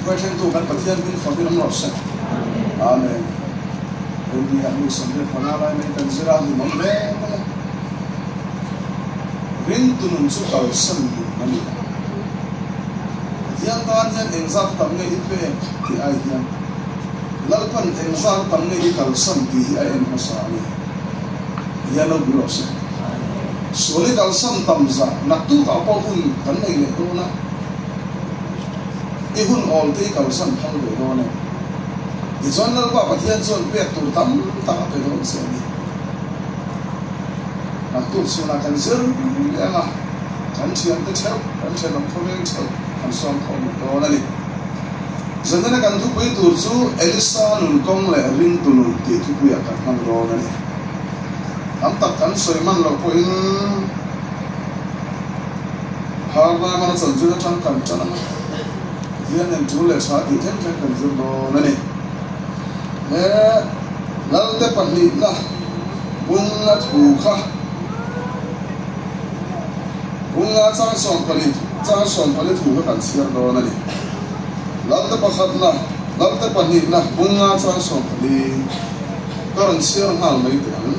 question tu kan pathian bin fakir amro se amen ini aku sampai pengalai ni kan zira di mamre ring tunun sukal sembuh kami yang kan engzak tamne ipe ti ai yang lalpan engzak tamne ikal sembuh ai en masani ya lo bilos solid al sam tamza naktu ka pahun kan nei le to na ihun all te kal sam phang le do ne izon lal ba pathian zon pe tur tam ta pe do se ni naktu suna kan zir ya la kan chiam te cheu kan chen nam phone cheu kan som phone do na ni zana kan thu pui tur chu elisa nun kong le ring tu nun te thu pui kan man do na ni am tak kan soiman lo po in har na mana chan chu chang kan chana hian en chu le sa ti them kan kan zur do na ni me lal te pahni na bunga thu kha bunga chang som pali thu ka kan siar do na ni lal te pakhat na lal te pahni na bunga chang som pali karan siar hal mai te an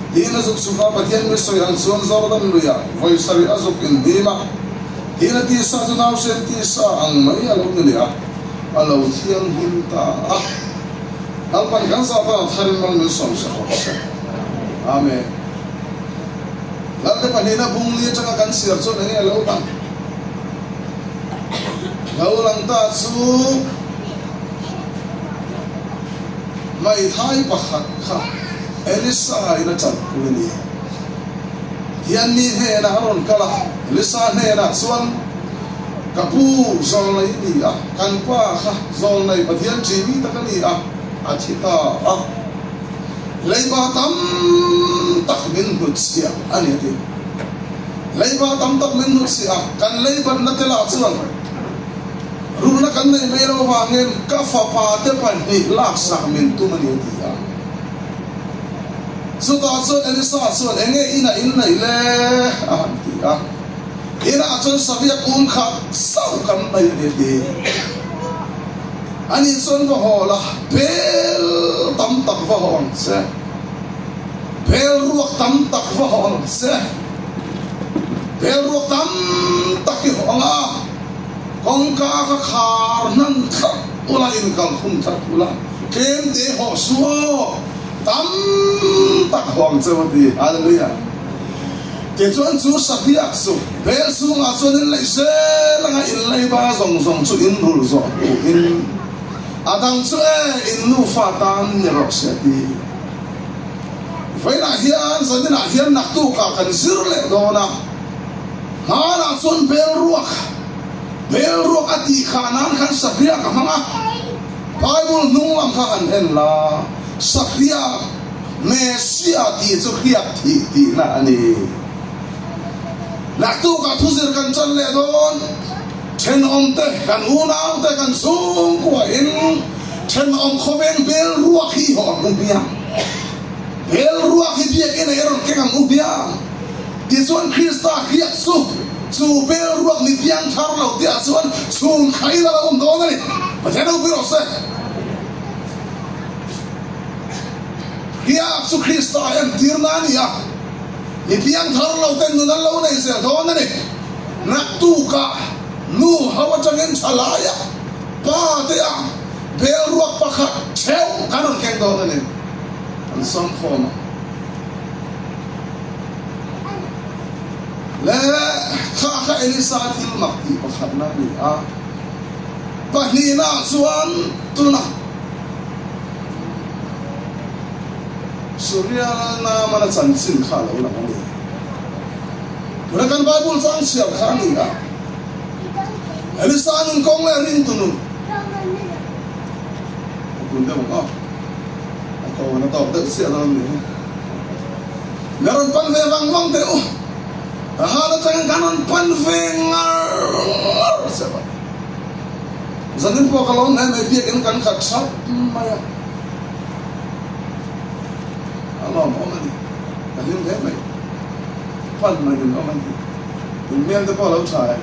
hina zuk suka pathian mi soi an zon zordan luya voi sari azuk in dima hina ti sa zunaw sen ti sa ang mai alo ni a alo thiang him ta alpan kan sa ta tharin mal mi som sa amen lalde panina bungli changa kan sir so nani alo ta laulang ta su mai thai pakhat kha Elisa ina chat kuni hian ni he na ron kala Elisa he na suan kapu zol nei ni a kan pa kha zol nei pathian chi mi ta kani a achita a leiba tam tak min hut sia ani ti leiba tam tak min hut sia kan leiba na tela chuan runa kan nei me ro wangen ka fa pa te pan ni lak sak min tu mani ti a so ta so Elisa so enge ina ile anti a ina achon savia kha sau kam bai de de ani son va hola bel tam tak va hon se bel ruak tam tak va hon se bel ruak tam tak ki honga kong ka khar nan kha ula in kal khum thak ula kem de ho suo tam tak hong chawati hallelujah ke chuan chu sabiak su bel su nga chuan in lai se langa in lai ba zong zong chu in hul zo in adang chu in nu fa tan ni ro se ti vaina hian zanina hian nak tu ka kan zir le do na ha na chuan bel ruak ati khanan kan sabiak hanga bible nung lam kha an hen la sakria Mesia ti chu khiak ti na ani naktu ka thuzir kan chan le don chen om te kan unaw te kan sung kwa in chen om khoben bel ruak hi ho ubia bel ruak hi biak ina eron ke kan ubia ti chuan Krista khiak su bel ruak ni piang thar lo ti a chuan sun khai la om do ni pathen u biro se Hiya su Krista yang tirnani ya. Ipiang tharlo ten nunan lo na isel thona ni. Naktu ka nu hawa changen chalaya. Pa te ya bel ruak pakhat cheu kanon keng do ni. An som khoma. La kha Elisa til makti pakhat na ni a. Pahnina suan tuna Surya na mana chansin kha lo la ni pura kan Bible sang siap kha ni ga Elisa nun kong le ring tu nun kun de mo ko na to de sia lo ni meron pan ve wang wang te o ha na chang kanon pan ve ngar seba zanin po kalon na me biak in kan khat sap maya Alom omani kalim thế mày phần mà đừng omani đừng miên tới bao lâu trời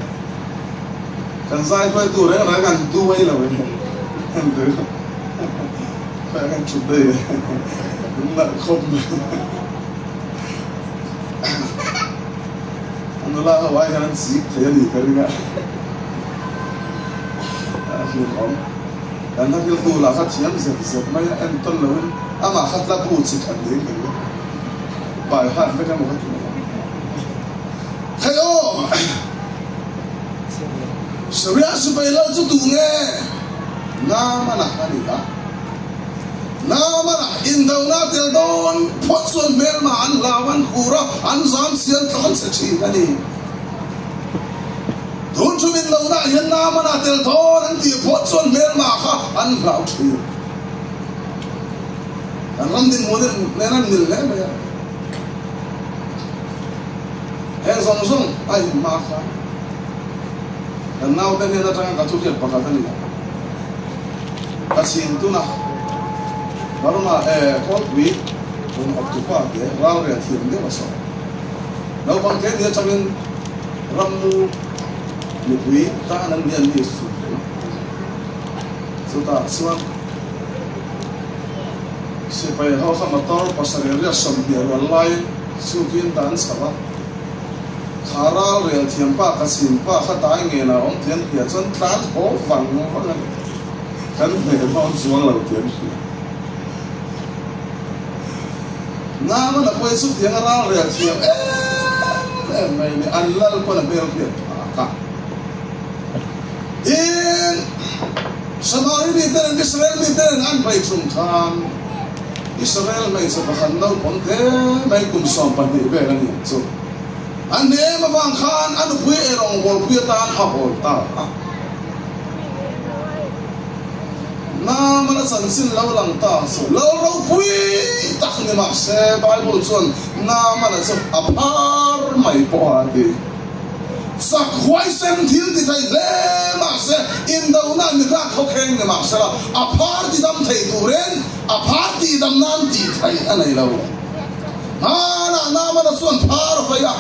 kan sai khoi tu re na kan tu mai lo kan tu phải kan chụp đây đúng là không nó là Hawaii kan zip thế này cái gì khi không dan hak tu la khat chiam zet mai an ton lo ama khat la bu chi kan ding ke bai han ve kan mo khat khayo Surya supaya tu tu nge nama nak ni ha nama nak indau na tel don potsuan mel ma an lawan khura an zam sian kan se chi ni Don't you mean now that you know man at the door and the pots on mail marker and loud here. And run the modern Lenan Millennia. Hands on zone, I marker. And now then the time got to get Pacatania. That's in Tuna. Varma called we from up to park there, rather at him never saw. No one can get in Ramu. Lupui ta nan nian ni su so ta suan se pai ho kha motor pasare ria som dia lai su kin dan sawa khara rel thiam pa ka sin pa kha tai nge na om thian khia chon tan ho wang wang kan me mon suang lo thian na ma na poi su thiang ra rel thiam mai ni an lal ko na bel khia ka in Samari biter Israel biter an bai chung kham Israel mai sa bakhan no ponte mai kum som pan ni be lan so an ne ma wang khan an pui erong bol pui tan ha hol ta na mana san sin lo lang ta so lo pui tak ni ma se Bible chon na mana so apar mai po ati sa khwai sem thil ti thai le ma se in do na mi ra kho kheng ne ma se la a phar ti dam thai tu ren a phar ti dam nan ti thai anai lo na ma na son phar fa ya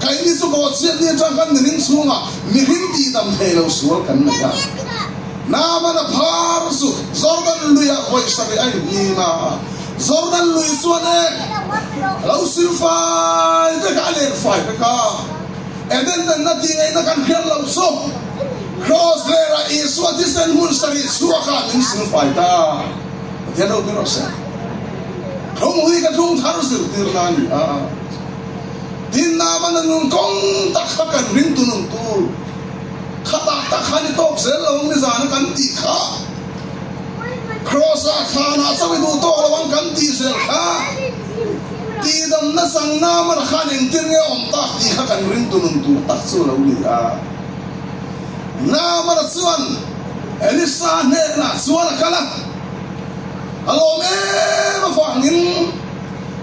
kai ni su go chen ni chang kan ni ning sunga mi rim ti dam thai lo sual kan na ya na ma na phar su Jordan lu ya khoi sa ai ni ma Jordan lu su ne lo sil fai te ka le fai ka and then the nothing ain't not gonna kill them so cross there is what is and moon study suaka in sin fighter but they don't know say không huy cái thung thar sự tiền nan tin na man nun kong tak kan ring tu nun tu khata tak khani tok se lo ni zan kan ti kha cross a khana sawi du to lo kan ti se kha ti dam na sang na man khanin tin nge om ta ti kha kan ring tu nun tu tak su lo ni na man suan elisa ne na suan kala alo me ma fangin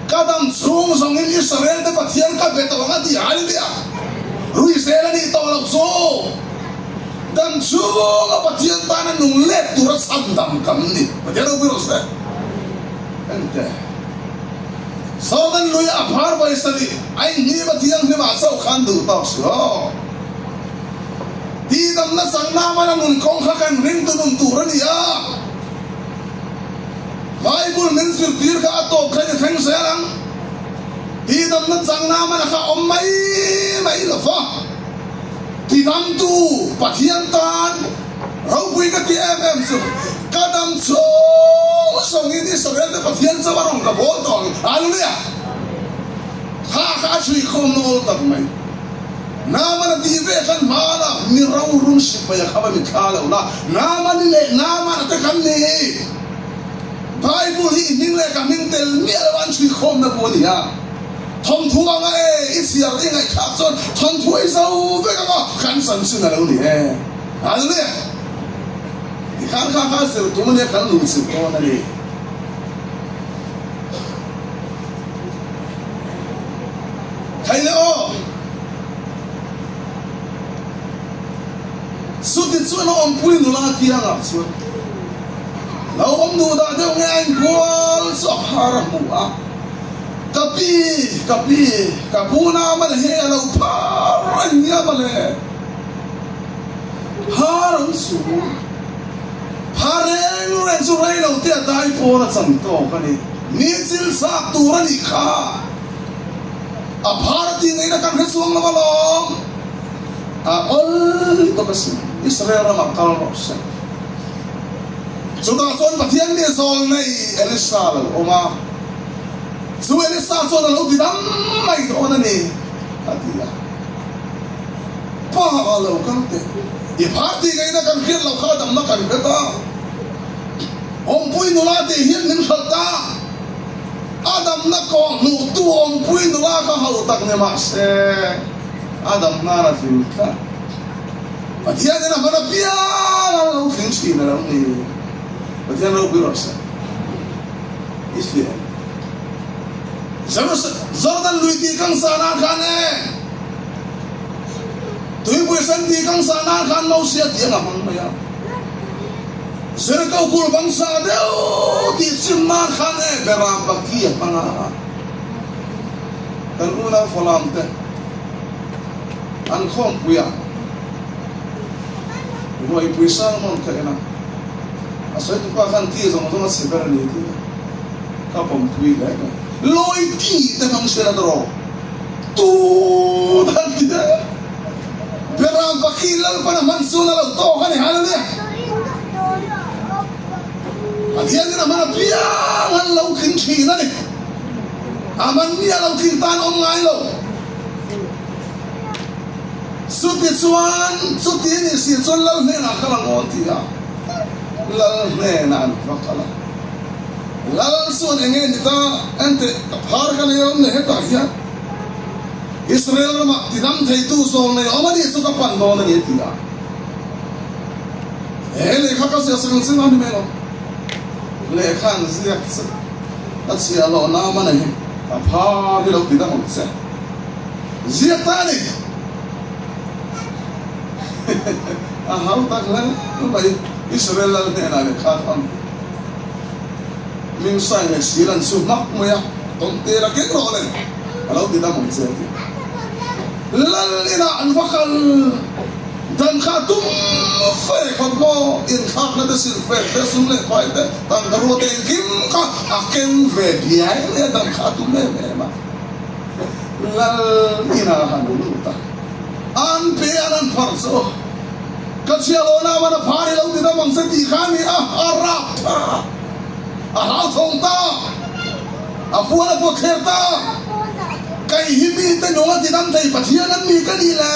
kadam chung song in Israel de pathian ka beto nga ti hal dia rui sela ni to lo so dan chung a pathian ta na nung let tu ra sam dam kam ni pathian ro biro se ente so dan lui a phar vai sari ai ni pathian ni ma sau khan du ta so ti dam na sang na ma nun kong kha kan ring tu nun tu ra ni ya Bible mention dir ka ato khay khang sayang ti dam na sang na man kha om mai la fa ti dam tu pathian tan rau pui ka ti mm su kadam so song in Israel de pathian sa warong ka bol tong hallelujah ha chui khom no tak mai na man ti ve kan mala mi rau rum si pa ya khaba mi khala na man le na man ta kan ni Bible hi ning le ka ming tel mi alwan chui khom na boli ha thom thua nga isiar ingai khak chon thom thui sau ve ka khan san sin na lo ni hallelujah khan kha se tu ne kan lu si to na ni khai le o su ti chu no om pui nu la ti nga chu Lau om nu da deu ngai gol so haramu kapi kapuna man he lau paranya male Haram su Hareng ren su rai lo te dai po na chang to kani ni chil sa turani kha a bharati nei na kan resuang na malom a ol to kas Israel ra makal ro se sudah son pathian ni sol nei Elisa lo oma su Elisa son lo ti dam mai to na ni atia pa lo kan te i bharati nei na kan khir lo kha dam na kan ta om pui nu la te hian nin khalta Adam na ko nu tu om pui nu la ka hau tak ne ma se Adam na ra fil ka pathian na mana pia lo fin chi na lo ni pathian lo bi ro se isliye Jordan lui ti kang sana khan e tui pui san ti kang sana khan lo sia ti nga mang ma ya Serkau kul bangsa deu ti simma khan e beram baki panga kan una folam te an khom puya moi puisa mon ka ena asoi tu pa khan ti zong zong se ber ni ti ka pom tui ga loi ti te mang sera dro tu dan ti beram baki lal pana mansuna lo to kan halale Pathian na mana pia ngan lau kin chi na ni aman nia lau kin tan on ngai lo suti ni si chuan lal ne na kala ngon ti ya lal ne na an fakala lal suan enge ni ta ante phar ka le on ne ta ya Israel ma ti dam thei tu so ne omani su ka pan no na ni ti ya ele kha ka se sang sing an me lo le khan ziak atsia lo na mana hi a pha hi lo ti da mo se ziak ta ni a hau tak la bai Israel la ne na le kha on min sai ne silan su mak mo ya ton te la ke ro le lo ti da mo se ti lal ina an fakal dan khatum fe khot mo in khak na de sil fe de sum le khoi de tan da ro te kim ka aken ve dia le dan khatum le me ma lal ina hanu ta an pe an phar so ka chialo na mana phari lo ti da mang se ti khani a arap a ha thong ta a puana po kher ta kai himi te no ti dam thai pathian an mi ka ni le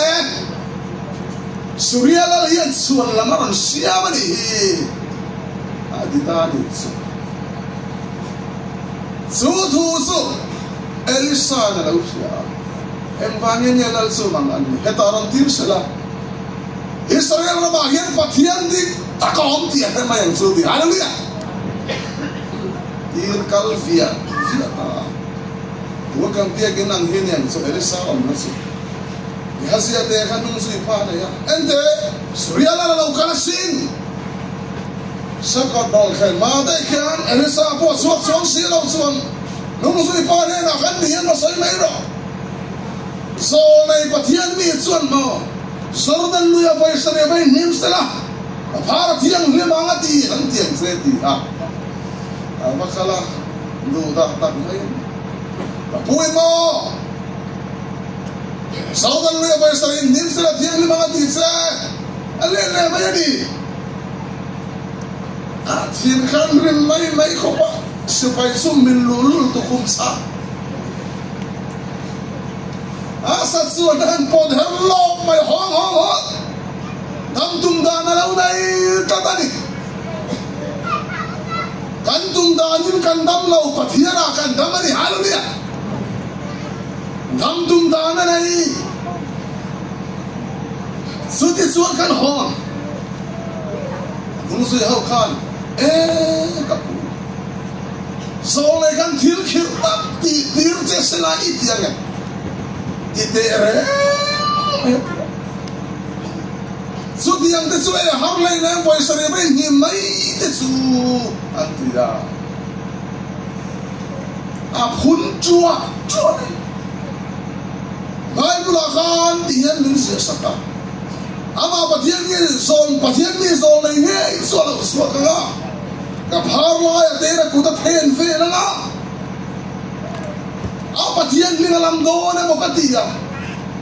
Surya la lihat suan lamaran siapa nih? Aditani su Elisa na lausia. Empangnya ni lal su mangan. Hetaran tir sela. Israel na bagian patian di takom tiya yang sudi. Haleluya. Tir kalvia. Bukan dia genang hin yang so Elisa om nasi. Hasil te khanung sui pa na ya ente surya la lo ka sin sakot dol khan ma dai khan Elisa po suak suang si lo suang nung sui pa ne na khan dian ma sai mai ro so nei pathian mi chuan mo sordan lu ya pai sare bai nim sela phar thiang le ma nga ti han tiang se ti ha ma khala du da tak mai pui mo Saudan lu ya pai sare nim sela thiang le ma nga ti se ale le ma ya di Thiên khăn rin mấy khóc á sự phải xung mình lulu tu khung sa sát suốt hắn pod hắn lop mày hong thằng tung đàn là lâu nay ta đi kan tung đàn nhưng kan đâm lâu bát hiền à kan đâm này hả luôn đi thằng tung đàn này suốt kan hong không suy hậu khan kapu so le kan thil khir tap ti tir che sela itianga itere so diang te su e har lai na boy sare be ni mai te su antia a phun chua Bible khan ti hian min se saka ama pathian ni zol nei nge sual ka ka phar lai te ra ku ta then ve la nga a pathian ni ngalam do ne mo katia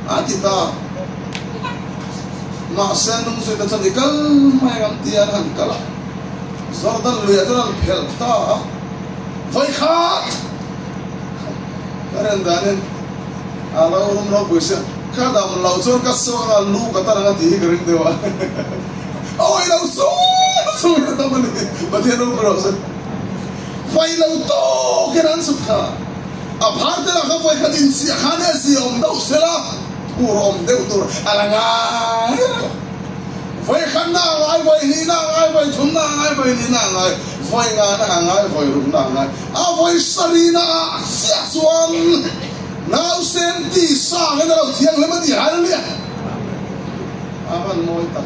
atita ma sanung se ta chanikal mai ngam tian han kala zordan luya tan phel ta vai khat karen danen alo rum ro buisa kadam lau chon ka so na lu ka taranga ti garing dewa oi lau so ta mani batero bro se vai lau to ke ran su kha a bhar de la kha vai khatin si khane si om dau sela urom deu tur alanga vai khanna ngai vai ni na ngai vai thum na ngai vai ni na ngai vai nga na ngai vai rum na ngai a vai sarina sia suan now senti sa ngena lo thiang lema di haleluya aman moi ta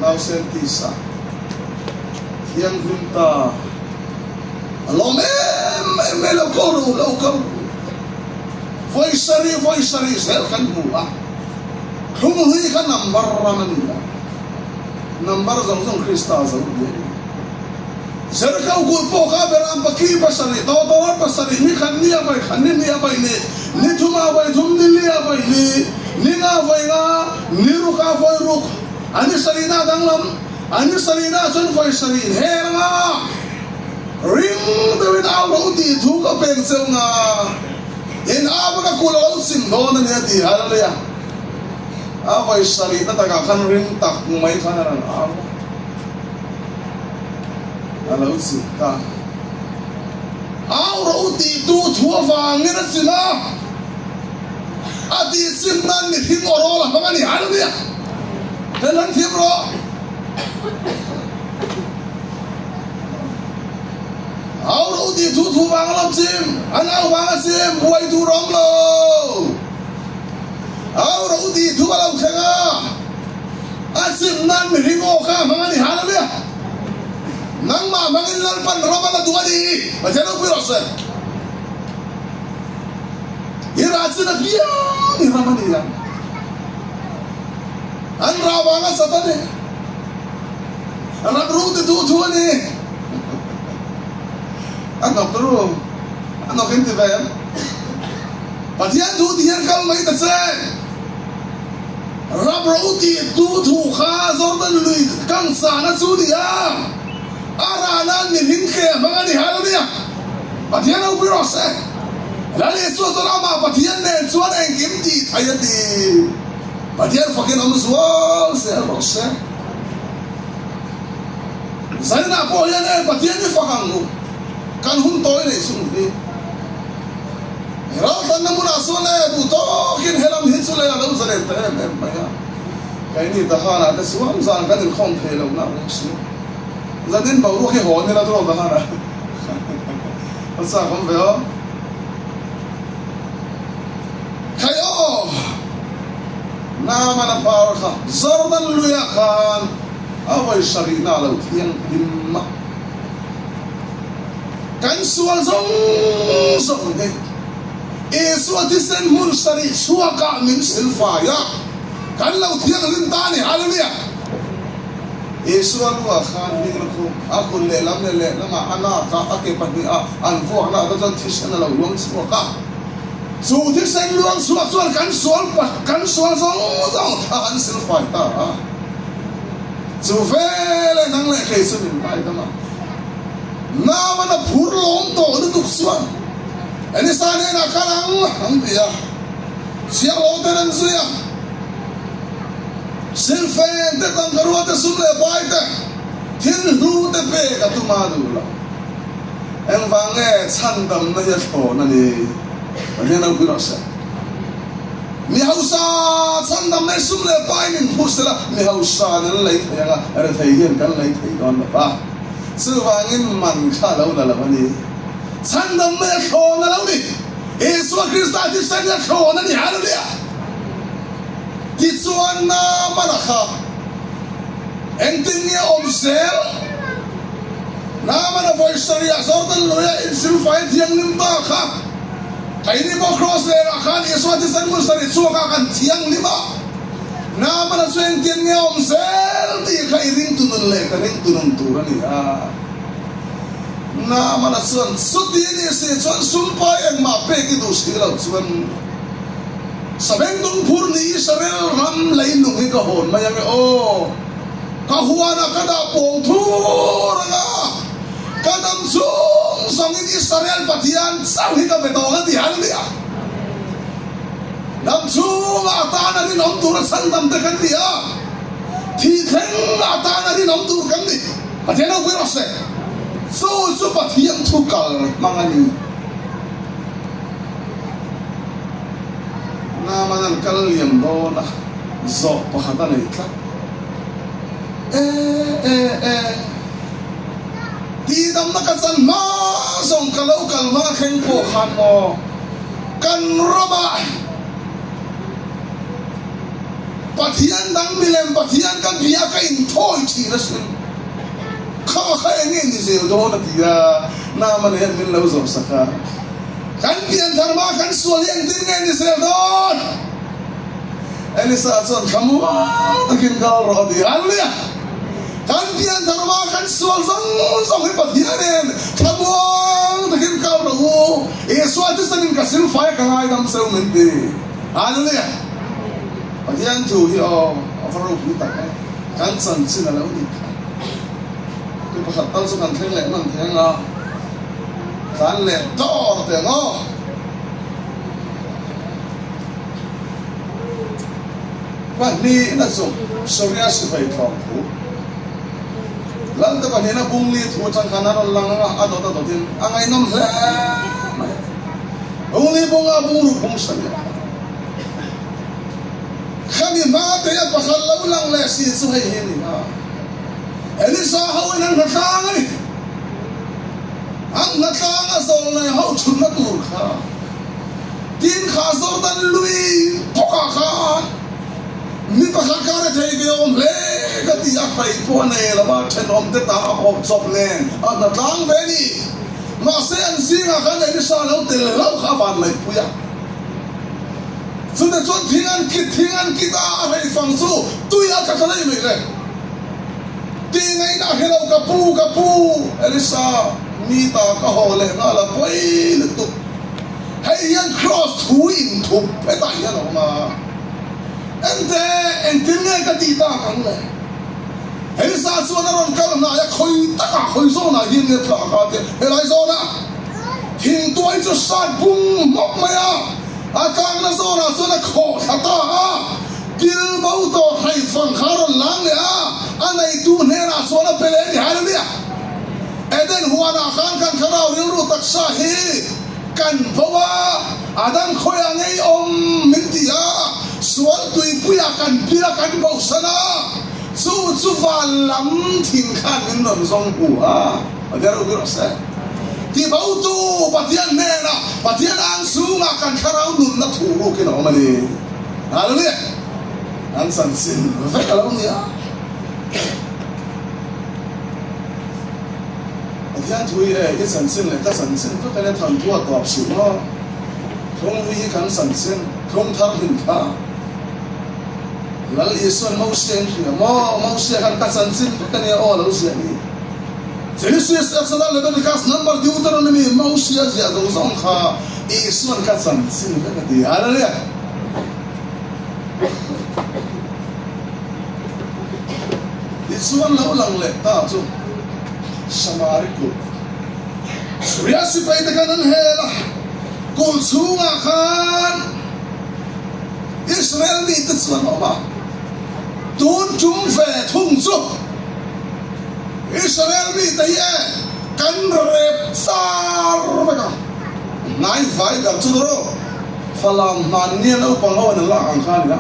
now senti sa thiang hunta lo me lo ko voi sari sel kan buah khum hui kan number raman number zong krista zong Serkau gulpo ka beram baki pasari to pasari ni khan ni abai ni thuma abai thum ni abai ni nga vai nga ni ruka vai ruk ani sarina danglam ani sarina sun vai sari he nga ring the win out di thu ka peng sel nga in abaka kulo sim do na ni ati haleluya a vai sari ta ka khan ring tak mai khan ran a alo sita au ro ti tu thua wang ni sila ati simnan ni him oro la mangani haleluya tenan thim ro au ro ti tu thu wang lam sim an au wang sim buai tu rom lo au ro ti thu alo khanga asim nan ni him o kha mangani haleluya nang ma mangin lalpan ramana duwadi macam apa rasa? Irasa nak dia ni ramani ya. An rawanga satane. An abru tu ni. An abru. An okente bayam. Patian tu dia kal mai tse. Rabru tu kha zordan lui kang sana sudia. Aranan ni hingke mangani haleluya patian au birose lali suatu nama patian ne suan engkim ti thayati patian fakin am sual se rose sana po ya ne patian ni fakangu kan hun toy ne sungdi ra tan namuna sone bu to kin helam hinsule la lo sare te maya kaini tahana ta suam san kan khom thelo na su Zadin baru ke hon ni la tu dah na. Asa kom veo. Kayo. Na mana power kha. Zardan luya khan. Awai sharina la thiang himma. Kan sual zong de. Iswati sen mun sari suaka min silfaya. Kan la thiang lintani haleluya. Yesuan wa khan ni ko akul le lam le lama ana ka ake pani a an vo ana da jan thisana la luang so ka su thisan luang suak sual kan sual zong an sil fai ta su vele nang le ke su min pai ta ma na mana phur lom to du tuk suan ani sa ne na karang ang dia sia lo tenan suya Silfen te tangkarua te sumle baite tin lu te pe ka tu madula en vange chandam na ya tho na ni banya na kurasa mi hausa chandam na sumle bai nin phusela mi hausa na lai thaya ara thai hian kan lai thai don ba su wangin man kha lo la mani chandam na tho na lo ni Yesu Krista ti san ya tho na ni haleluya Tisuan na manakha engtinya omsel na mana voice saria sordan loya insil fight yang limba kha kaini bo cross le khan Yesu ti san mun sari suka kan thiang lima na mana sueng tian nge om sel ti khai ring tunun le ka ring tunun turani na mana suan suti ni se chuan sumpai eng ma pe ki du si lo chuan sabeng tung phur ni Israel ram lai lung hi ka hon ma yang o ka huana ka da pong thur nga ka dam sung song in Israel patian sau hi ka betong ti han dia dam sung ata na ri nom tur san dam te kan dia thi theng ata na ri nom tur kan ni patian au ko se so patian thu kal mangani na manan kal liam do na zo pakhata nei tla ti dam na ka san ma song kalau kal ma khen po khan mo kan roba patian dang milem patian kan bia ka in thoi chi na sin kha kha nge ni zel do na ti na man hen min lo zo saka kan pian tharma kan sualian tin nge ni zel do ani sa son khamwa takin gal ro di halia kan pian tharma kan sual zong hi patian en khamwa takin gal ro e suat sanin ka sil fai ka ngai dam seu men ti halia patian tu hi o afaro pu ta kan san sin la lo ni tu pa khat tal so kan theng le man theng a kan le tor te ngo wa ni na so soria si pai thong pu lan ta ba ni na bung li thu chang kana ron lang a do ta do tin angai nom hle bung li bung a bung ru bung sa ya khami ma te ya pa khal lo lang le si su hai hi ni ha Elisa hau nan hatang ni ang hatang azol na hau chun na tur kha tin kha zor dan lui poka kha ni pa kha ka re thei ge om le ka ti a khai po ne la ba chen om te ta om chop ne a na tang ve ni ma se an singa kha ne ni sa lo te lo kha ban mai pu ya so de chon thingan ki ta hai fang su tu ya ka kha nei me le ti ngai na hello ka pu Elisa mi ta ka ho le na la poi le tu hey yan cross thu in thu pe ta yan ma ente ngai ka ti ta kan le Elisa so na ron ka na ya khoi ta ka khoi so na yin ne tha ka te helai so na thing toi chu sat bung mok ma ya a kang na so na kho tha ta kil bau to hai phang kharon lang le anai tu ne na so na pele ni halu dia eden huana khan kan kharau ril ru taksa hi kan bawa adam khoya ngei om mintia sual tui puya kan pira kan bau sana chu va lam thing khan in non zong pu adar ru sa ti bau tu patian ne na patian ang su nga kan kharau nun na thu ru ke no mani halu dia ang san sin ve ka lo ni yan thui e san sin le ta san sin to kana thang tua top su no thong wi kan san sin thong thar hin kha lal ison mo sen ri mo se kan ka san sin to kana o lo se ni Genesis extra Leviticus number Deuteronomy mo se ya do zong kha ison ka san sin ka ti haleluya ison lo lang le ta chu Samariku Surya si pai te kanan hela kul sunga khan Israel ni te suan ma tun chung fe thung su Israel ni te ye kan rep sar ba nai vai ga chu ro falam man ni lo pang ho na la ang khan ya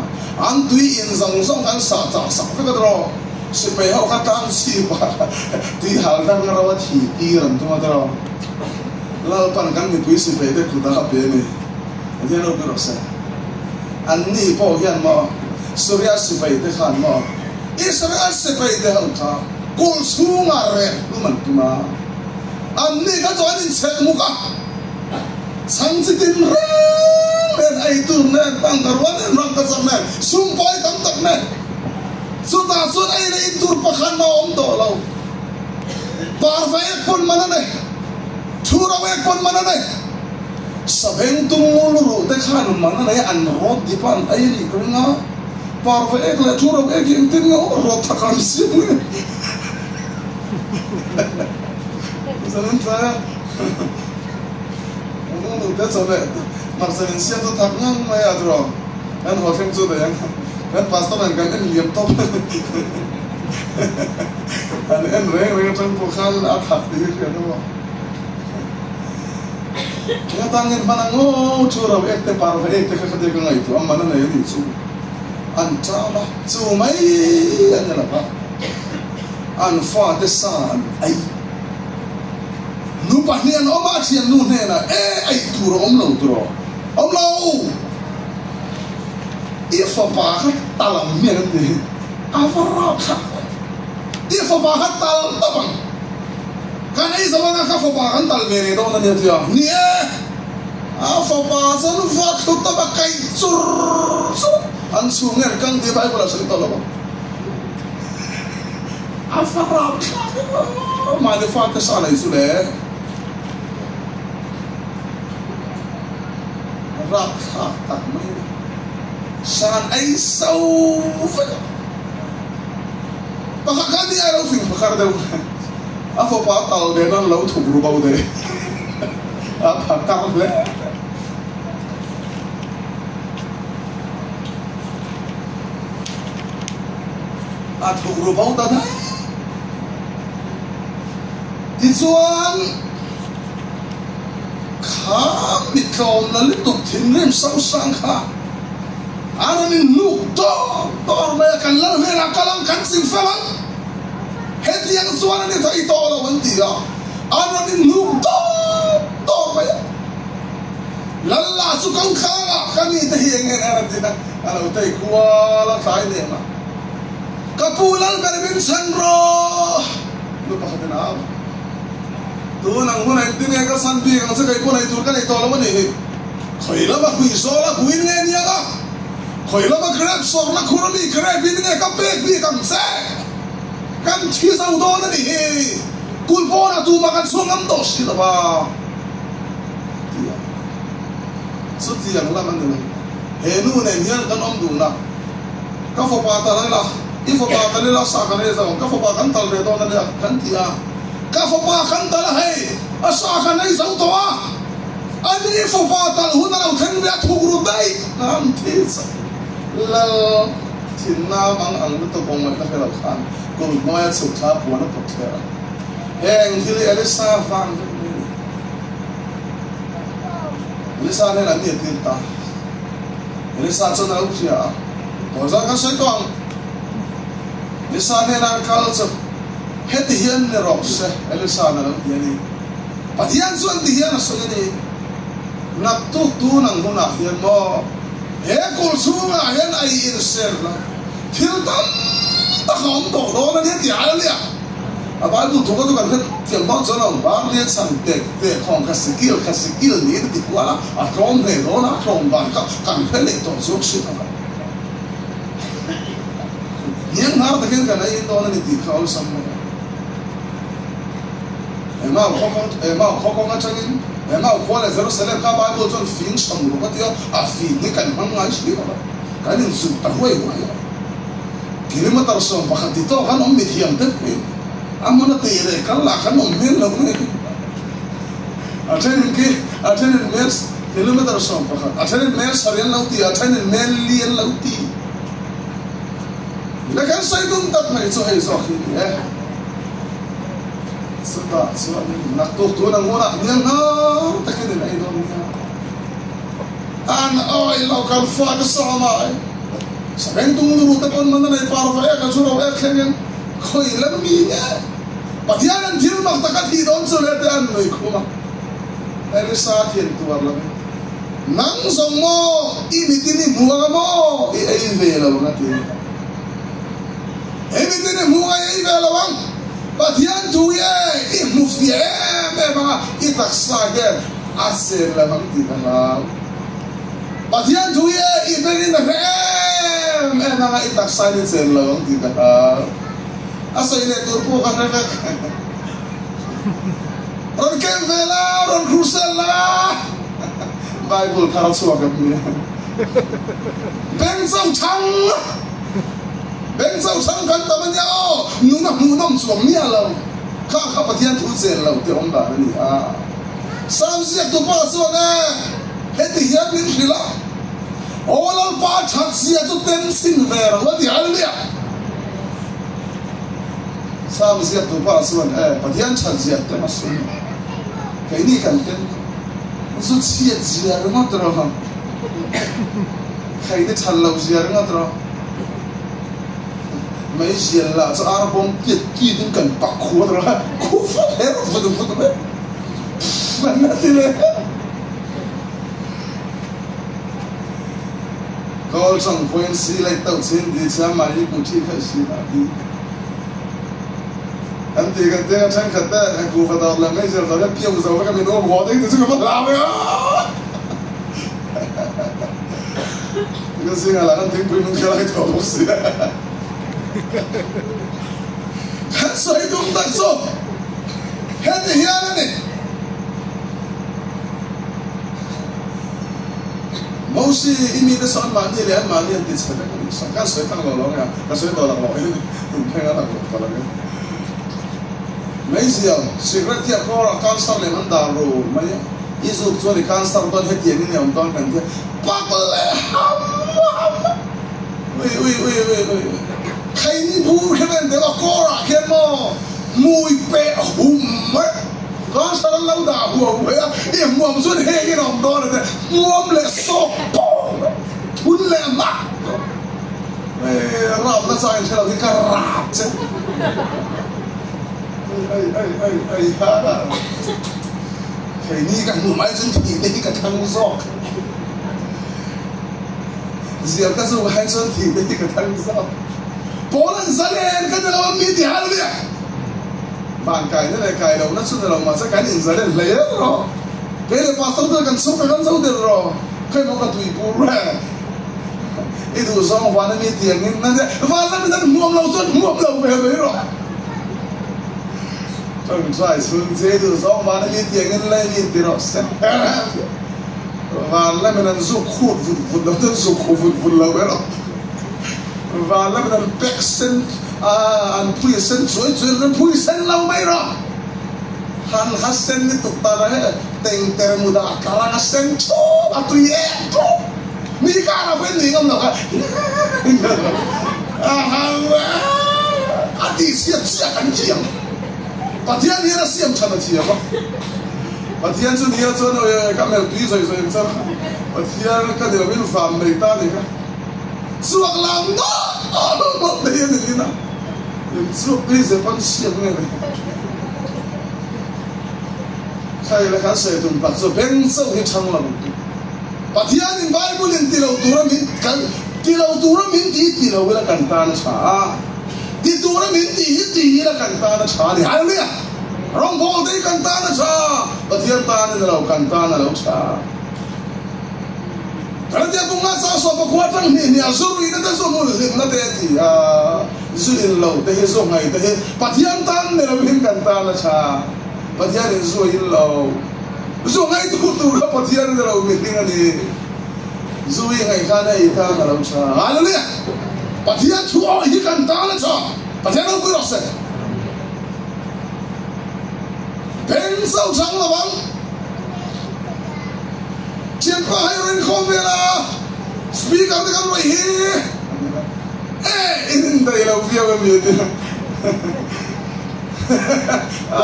an tui in zong song kan sa cha sa fe ga ro si pai ho ka tam si ba ti hal dang rawa thi ti ram tu ma ro lal pan kan mi pui si pai de ku ta pe ni ani no ko sa an ni po hian ma surya si pai de khan ma Israel si pai de hal kha kul sunga re lu man tu ma an ni ka zo ni che mu ka sang chỉ tin nên ai tu nên tăng karwan nên răng cái sam nên sum pai tam tak nên suta sun ai nên tur pakhan ma om to lau parva ek pun mana này chura ek pun mana này sabeng tung luru te khan mana này an rot di pan ai ni kringa parva ek la chura ek in tin ngo rot thakan sim Saben saya Onu da sabe Marcelin sia tu tak ngang mai adro kan hokem tu da yang kan pastor kan liam top an reng tang pokhal athak di ya no ya tangin manango chura ekte parva ekte khade ka ngai tu amana na yadi chu an chama chu mai an la ba an fa de san ai nu pahnian oma chian nu hena ai tur om lo if pa kha talam me kan de avara kha if pa kha tal tabang kan ai zawanga kha fa kan tal me ne do na ne tia ni fa pa san fa khu ta ba kai chur an su ngen kang de bai ko la san to lo avara kha ma le fa ta sa la isu le rak khak tak mai san ai sau pakakani ai lo fing pakar de afo pa tal de nan lo thuk ru bau de a pakar le a thuk ru bau da dai ti chuan kham mi klom na le tuk thin rem sau sang kha ana ni nuk to tor me kan la me la kalang kan sin felang het yang suana ni thai to la wan ti ga ana ni nuk to tor me lalla su kan kha kan ni te hieng en ana ti na ana utai kuala thai ne ma kapulal kan bin san ro lu pa khadena tu nang hunai tin ka san bi kan se kai ko nai tur kan ai to la wan ni khoi la ba khui so la kuin nge ni ga khoi la ba grab so na khurami grab bin nge ka pek bi kam se kan chi sau do na ni he kul po na tu ma kan so ngam do si la ba su ti yang la man ni he nu ne hian kan om du na ka fo pa ta la i fo pa ta la sa kan e za ka fo pa kan tal re do na ya kan ti a ka fo pa kan ta la he a sa kan nei sau to a ani fo pa ta hu na la thang ya thu ru dai nam ti sa la tin na mang ang to bong ma ta la khan ko mo ya chu tha pu na po the heng thili elisa fang elisa ne la ni ti ta elisa chona u sia to za ka sai tong elisa ne na kal chu het hian ne ro se elisa na lo ti ni pathian chuan ti hian a so ni nak tu nang huna hian mo he kul sunga hian ai in ser na thil tam ta khom to do na ni ti ala lia a ba du to ko kan tiang ba cho na ba le chan te khong ka skill ni ti kwala a khom he do na khom ba ka kan he le to so si ta niang har ta ken kan ai do na ni ti khaul sam na ema ko nga changin ema ko le Jerusalem ka ba do chon fin sam ru ka ti a fi ni kan mang ngai si ba kan in su ta huai kilometer so ba khati to kan om mi thiam te amona te re kan la kan om men lo ne aten mes kilometer so ba khat aten mes sarian lauti aten men lien lauti la kan sai dum tat mai so hai so khi Sudah, nak tu nang muna niang ha, takin na idon niya. An oi local fad sama. Sabeng tung luru tapon mana na parva ya kan suro ya kengen. Koi lammi niya. Patianan til mak takat hidon so lete an noi kuma. Elisa thin tuar labi. Nang song mo imitini muwa mo i ai vela ngati. Imitini muwa ai vela wang. Patian tu ye i mufie me ba i taksa ge asen la bang ti kana Pathian tu ye iberin na em na itak sani sen la bang ti kana aso ile turpo ka rek ron kem vela ron krusela Bible karang suwa ka mi ben sau chang kan ta man ya o nu nam suam nia lo ka Pathian tu sen lo te om da ni a sam siak tu pa so na heti hian min khila olal pa thak sia tu tem sin ver wa di haleluya sam siak tu pa so na Pathian thak sia te masun kai ni kan ten su chia sia ro tro ha kai ni chal lo sia ro tro mấy gì là sao ăn bom tiệt kia đến cần bạc khua rồi khua phát hết rồi phụ đấy mà nó thế này có trong quên xí lại tàu trên thì sao mà đi cũng chỉ phải xí là đi anh thì cái thế chẳng khát đấy anh cũng phải đào làm mấy giờ rồi piêu rồi cái mình ôm họ đấy thì chưa có làm nữa cái gì là anh thấy quên mình cái lại tàu một xí hết sợi đúng tại số hết thì hiền này mỗi khi imi cái sợi màn như liền màn liền thì sẽ cái sợi tăng lỗ lỗ nha cái sợi to lỗ ấy đừng thấy nó là to lỗ mấy gì à secret thì có là cancer lên ăn đào rồi mấy Isu cho đi cancer toàn hết tiền như ông toàn cần thế bác lẽ ui Hay ni bu cái bên đấy là có ra cái mò mùi bẹ hùm mất có sao nó lâu đào hùm vậy á em muộm xuống hết cái đồng đó này muộm lệ sọc bông thun lệ mặt rạp nó sao anh thấy là cái cà rạp chứ ai ha cái ni cái mùi máy chân thì đấy cái thằng giọt diệp cái số hai chân thì đấy cái thằng giọt Poland Zalen kan dalam miti hal dia. Bangkai ni le kai lau nasu dalam masa kan in Zalen le ro. Kele pastor tu kan suka kan sau der ro. Kai mau kat ibu re. Itu sama wana miti yang ini nanti. Wana kita muam lau be ro. Tong try sun je itu sama wana miti yang ini le miti ro. Wana menan zuk khut fut lau tu zuk khut lau be ro. Và làm nên bẹc sen anh pui sen chuối anh pui sen lâu mấy rồi han hát sen đi tục ta đấy tình tè muda karang sen chô à tui e chô mi cả là bên gì không được à đi xiêm cảnh chiếm bà thiên đi là xiêm chân là chiếm bà thiên cho đi cho nó các mẹ tùy rồi cho bà thiên cái điều bên phạm người ta thì cái suak làm nó một đây là gì nào suak bây giờ vẫn xiêm nghe này khai là khá sẽ tụm bạc rồi bên sau cái thằng làm bà thiên in Bible in tilo tura min kan tilo tura min ti tilo là kan ta na cha ti tura min ti là kan ta na cha ni hai lea rong bo dei kan ta na cha bà thiên ta na lo kan ta na lo cha Kalau dia pun ngasah sobat kuatang ni azuri nanti semua lim nanti ti zulil lau teh zongai teh patian tan ni lim kan tan cha patian ni zulil lau zongai tu lah patian ni lau meeting ni zui ngai kana ita na lau cha haleluya patian tu ini kan tan cha patian lau kuros pensau chang la bang Chiến phá hay rồi không về là speaker thì không phải hi in đây là phiêu em gì thế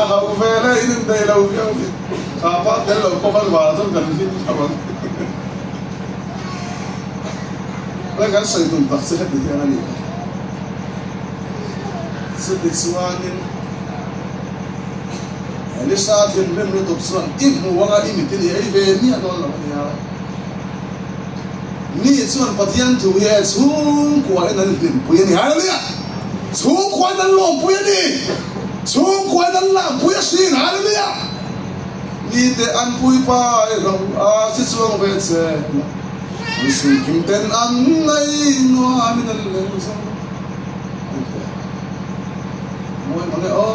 không về là in đây là phiêu gì khá phát đến là có văn hóa trong gần phim các bạn lấy cái sợi tùng tập sẽ hết được thế này sự bị xóa nên Ini saat yang menutup suan ibu wanga ini tadi ibu ni ada orang ni ya. Ni suan patian tu ya sung kuai nan lim puya ni ada ni ya. Sung kuai nan long puya ni. Sung kuai nan lang puya sin ada ni ya. Ni te an pui pa ro a si chuang ve che su kim ten an nei no amin al le so moi mane o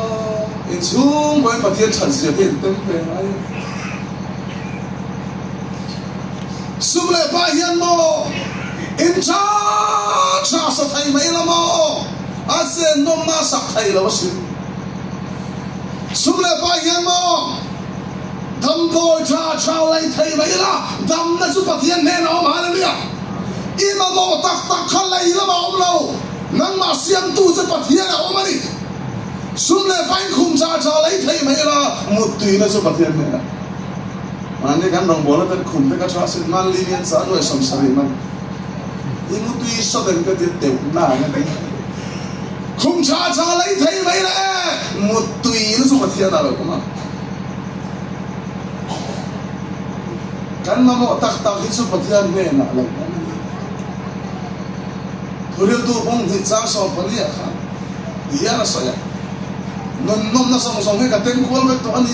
in chung koi pathian chan sia te tem pe ai sum le pa hian mo in cha sa thai mai la mo a se nom na sak thai la wa sim sum le pa hian mo dam boy cha lai thai mai la dam na su pathian ne no ma le ya ima mo tak khal lai la ma om lo nang ma siam tu se pathian a om ani sum le pa khum cha lai thai mai la mu tui na su pathian ne na ane kan rong bola tan khum te ka cha se man li nian sa no som sari man imu tui so den ka te te na na ti khum cha lai thai mai la mu tui na su pathian a lo ma kan mo tak hi su pathian ne na lo thuril tu bong hi chang so palia kha ya na so ya non na song he ka ten kual ve to ani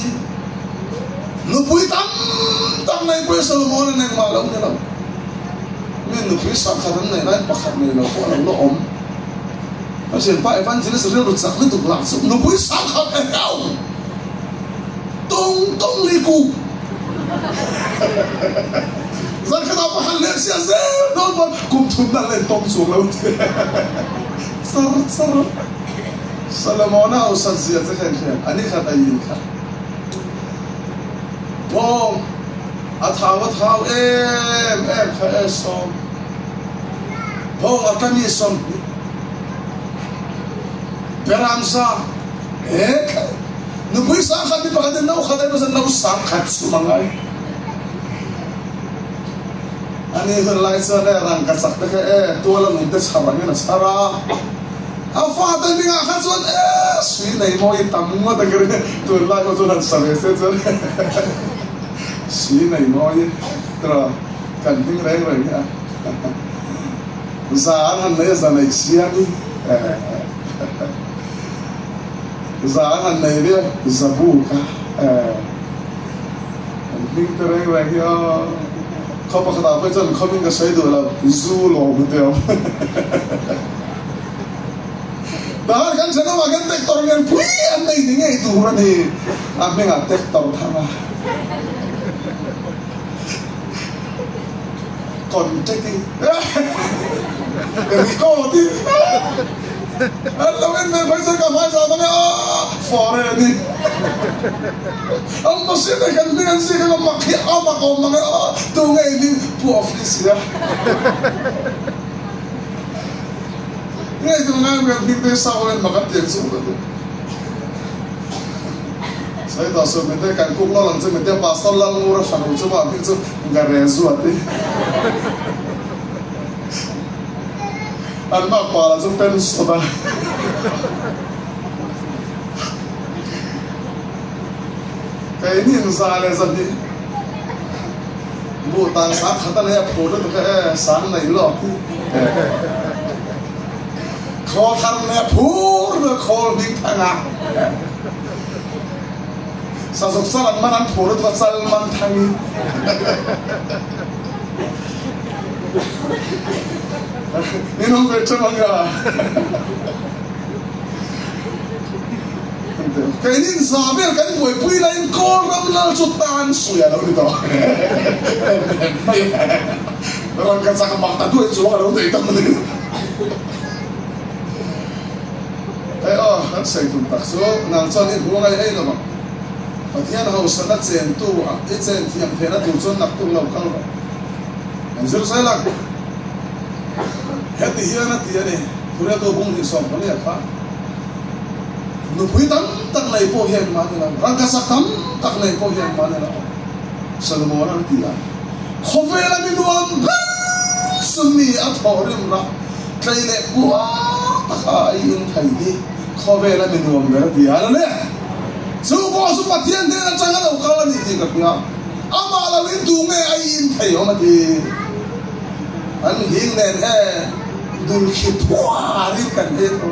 nu pui tam nei pui Solomon ne ma lo ne lo men nu pui sa kha nei rai pa kha nei lo ko lo om a sen pa evangelist ril ru chak le tu la su nu pui sa kha e au tong li ku zan khana pa hal le sia ze don bon kum thum na le tom su lo sar Solomon au sa zia ze khan ani kha ta yin kha bom athau em kha som bom atami som peramsa ek nu pui sa kha bi pa de nau kha de no sa kha su mangai ani hon lai sa ne rang ka sak te to la nu te sa rang na sara a fa de mi nga kha chuan sui nei mo I tam mo da gre to lai ko chuan sa ve se chuan sui nei mo I tra kan hing reng ya za an ne za nei sia ni za an nei be zabuka kan hing reng yaเขาประกาศไปจนเขามีกระแสดูแล้วซูโล่เหมือนเดิมแต่หากกันฉันว่ากันเด็กตอนเรียนพุ่งอันไหนนี่ไงตัวนี้อันนี้ก็เด็กตอนทำอะก่อนเจ๊กี้เดี๋ยวก็ที่แล้วเอ็นไปซื้อกับไม้สาวตรงนี้ฟอร์เรนี่เอามาซื้อได้กันนี่กันซื้อกันมาขี้เอามาโกงมาเนี่ยตัวไงนี่ผู้ออฟฟิศเนี่ยไงตัวไงแบบนี้ได้สาวเล่นมากันเตียงสูงเลยใช่ต่อสู้ไม่ได้การคุกล้อหลังจากไม่ได้ปาสตอลลังมูระฟังรู้จักว่าพี่จุ๊กการเรียนสู้อะไรอันมากกว่าเราจะเป็นสบายใครนี่สายเลยสักทีบูตังสักขันเนี่ยพูดถึงแค่สันในหลอกขอทำเนี่ยพูดขอดิ้งทางอ่ะสะสมสลัดมันพูดว่าสลัดมันทางนี้นี่น้องเป็นเจ้ามังกรใครนี่สามีกันป่วยปุ้ยอะไรก็รำลาจุดตานสวยแล้วนี่ต่อไม่เรากันสักบักตาด้วยจัวเราได้ตั้งนึงไอ้ฮัทใส่ถุงตักโซ่นางจอนนี่หัวไงไอ้ละมั้งปะเทียนเขาสนัดเจนตัวไอ้เจนที่ยังเทนัดตัวจนนักตัวเราเข้าไปไอ้เจ้าใส่ละhead here na tia ne pura to bung ni som pale kha nu pui tam tak nei po hian ma ne la rang ka sa tam tak nei po hian ma ne la Solomon na tia khovela mi nuam sumi a thorim ra kai le bua ta in thai di khovela mi nuam ra tia la ne su ko su pathian de na changa lo kala ni ti ka pia ama la win tu nge ai in thai ho ma ti an hing nen dul khipwari kan eto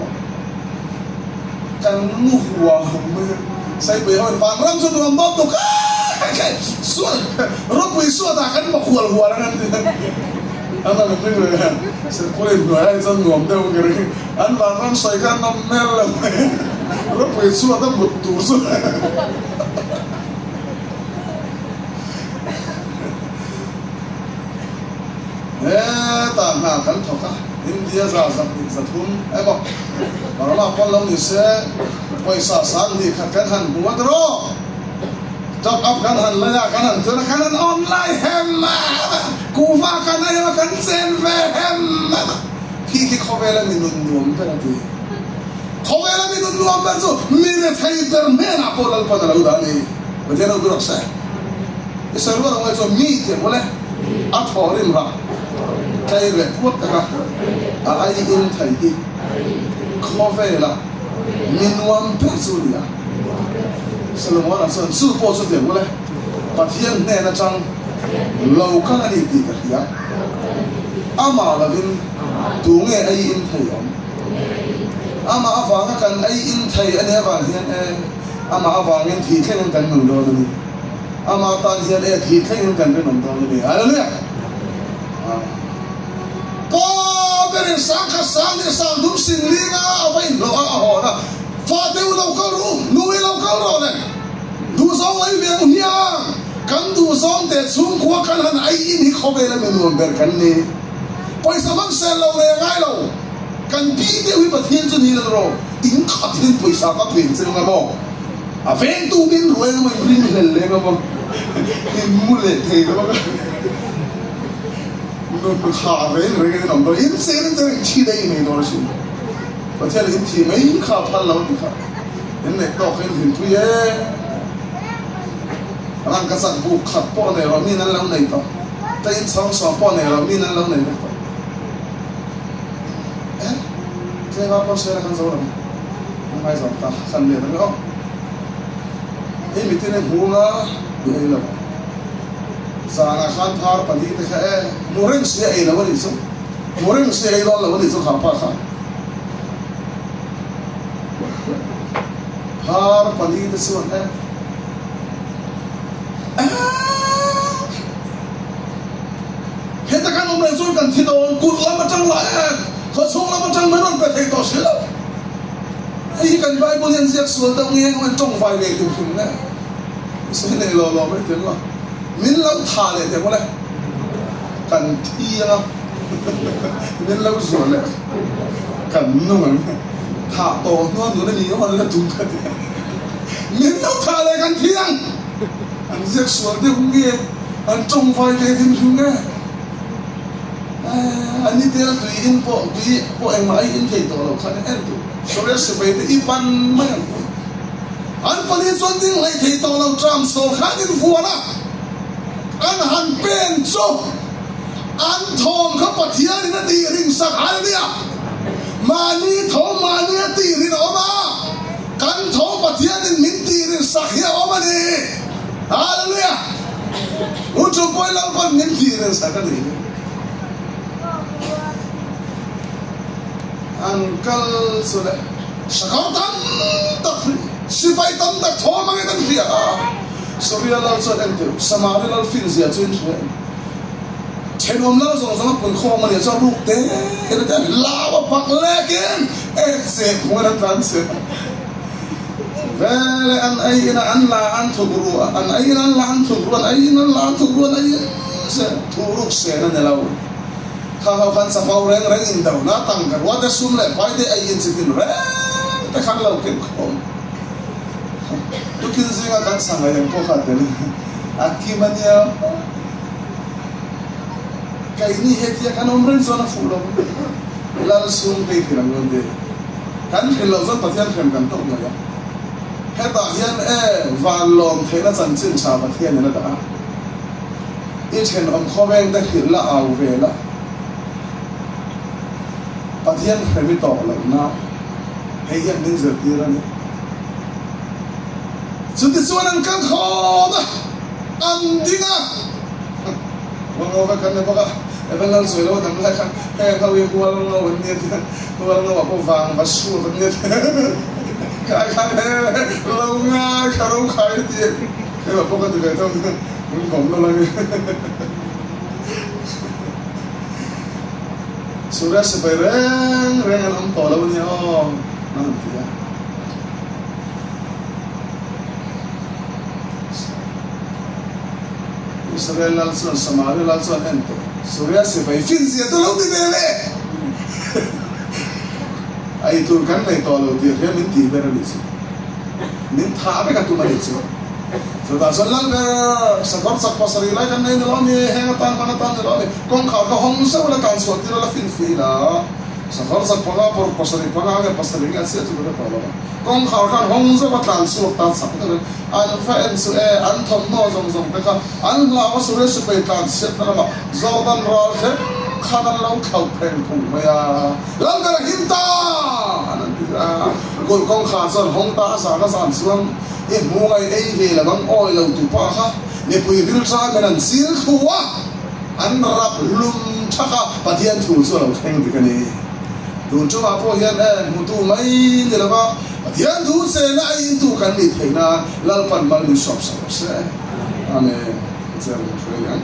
kan nuhwa me sai pe hon pan ram su nuam bom to ka cái suốt rốt quỳ suốt ta cái mà hùa là anh ta mình nói là sẽ có lên người ai dân ngồm đâu cái này anh vào năm xoay cái năm mel là rốt quỳ suốt ta một tủ suốt ta ngà khăn thọc á India ra giặc thun em bảo bảo là con lâu thì sẽ quay xa sáng thì khát cái hẳn của đó tập ấp cái hẳn là cái hẳn thứ là cái hẳn online hem mà cú va cái này là cái sen về hem khi khó về là mình nuông cái này khó về là mình nuông cái số mình thấy được mấy nào có là có là udah này bây giờ nó được sao cái sao nó nói cho mi thì muốn này ắt họ đi mà cái việc quốc cả ai in thầy đi khó về là mình nuông cái số gì à Solomon là sơn sư po xuất tiền của này và thiên này là trong lâu các anh đi cái gì á ama là vin tu nghe ai in thầy ông ama avang kan ai in thầy anh em vào hiện ama avang in thì khen cần nồng độ này ama tan hiện thì khen cần nồng độ này hallelujah có cái sáng thì sáng đúng sinh lý na vậy lo họ đó pha tiêu lâu cao rồi nuôi lâu cao rồi này đủ sống ấy về một nhà cần đủ sống để xuống qua cần hắn ấy in khó về là mình luôn bền cần này bây giờ mang xe lâu này ngay lâu cần đi tiêu với bát thiên cho nhiều rồi in khát thiên bây giờ các thuyền trên ngắm bò ven tu bên rồi mìnhrin lên lên ngắm bò in mua lệ thế ngắm bò nó khá ven rồi cái nòng đó in xe nó chỉ đây mình nói chứ và theo in thì mấy khá phan lâu đi khá in này to cái hình thui ấy anh cái sản phụ khát bỏ này rồi mình ăn lâu này to tay in xong xong bỏ này rồi mình ăn lâu này to thế mà con xe là con dâu lắm không phải dòng ta khăn liền nữa không em bị tên hú ngã bị ấy là giờ là khăn thar phần đi thì cái mua xe ấy là vấn đề số mua xe ấy đó là vấn đề số khám phá khá thar phần đi thì số này hết tất cả những người rồi cần thi đấu cụt lắm mà chẳng lại khó sống lắm mà chẳng mấy lần phải thấy tỏ xíu ấy cần vai bố nhân giết xuống đâu nghe mà trong vài ngày tìm kiếm này sẽ này lò mấy tiếng rồi miễn lâu thả lại thế có này cần thi không miễn lâu rồi lại cần nung thả tổ nó nữa là nhiều hơn là đúng cái miễn lâu thả lại cần thi không anh giết xuống thì cũng nghe anh trong vài ngày tìm kiếm nghe anh đi theo tùy in bộ em mà in thấy tổ lộc khăn em tu, sau đó sẽ về đi ipan mấy anh phải đi xuân tiếng lại thấy tổ lộc trầm sầu khăn in phù na, anh hành bên chỗ, anh thòng khắp bát thiên đi nó đi rình sạc anh đi à, mà ni thòng mà ni đi rình ôm à, căn thòng bát thiên đi mình đi rình sạc hiểu ôm à đi, hallelujah, u chụp quay lâu con mình đi rình sạc anh đi. Angkal sudah sekarang tak sipai tak thor mangai tak dia Surya lalu sudah ente samari lalu fil zia cuin sudah cenom lalu sama pun kau mana jauh ruk deh itu kan lawa pak leken se pengeran transit vele an ayina an la an thugru an ayina an la an thugru an ayina an la an thugru an ayina se thuruk se na lalu kalau kan sapau reng indah, na tangkar, wadah sunle, pada ayin sekin reng, tekan lau kekom. Tu kinsi akan sangat yang pokat ni. Akibatnya, kayak ini heti akan omren zona fulo, langsung pekiran gonde. Kan kalau zon patian kan tok naya. Heta hian valom thena chanchin cha pathian na da. Ichen khoweng da khilla au vela. Pathian khami to la na hei yan ning zer tira ni chuti chuan kan kho da an dinga wang wa kan ne baka evan lan soi lo dam la kan he ka wi ko lo wan ne ko lo wa ko wang ba su kan ne ka ka lo nga ka ro khai ti mà bốc cái từ thôi cũng không đâu lagi sudah sepereng am tola punya nanti ya Israel langsung Samaria langsung ente Suria sepereng finsi itu lalu di dele itu kan itu lalu dia minti beralisi minta apa katu malisi sudah soalnya sekarang pasar ilai kan ini lalu ni hengatan panatan lalu kong kau hongsa wala kan suatu lalu finsi lah sekarang pasar ini asyik tu berapa lama kong kau kan hongsa batan suatu sakit an fan su an thom no zong te kha an lawa sure su pe kan set na ma jordan ral the khadan long khau phen thung maya lang ka hinta anan ti a gol kong kha son hong ta sa ka san suam e mu ngai ei ve la bang oi lo tu pa kha ne pui ril sa menan sil khuwa an rap lum thaka pathian thu so lo theng ti ka ni dun chu ma po hian mu tu mai ni la ba Yang tu saya nak itu kan ni, na lalpan malu shop sama saya. Amin. Jangan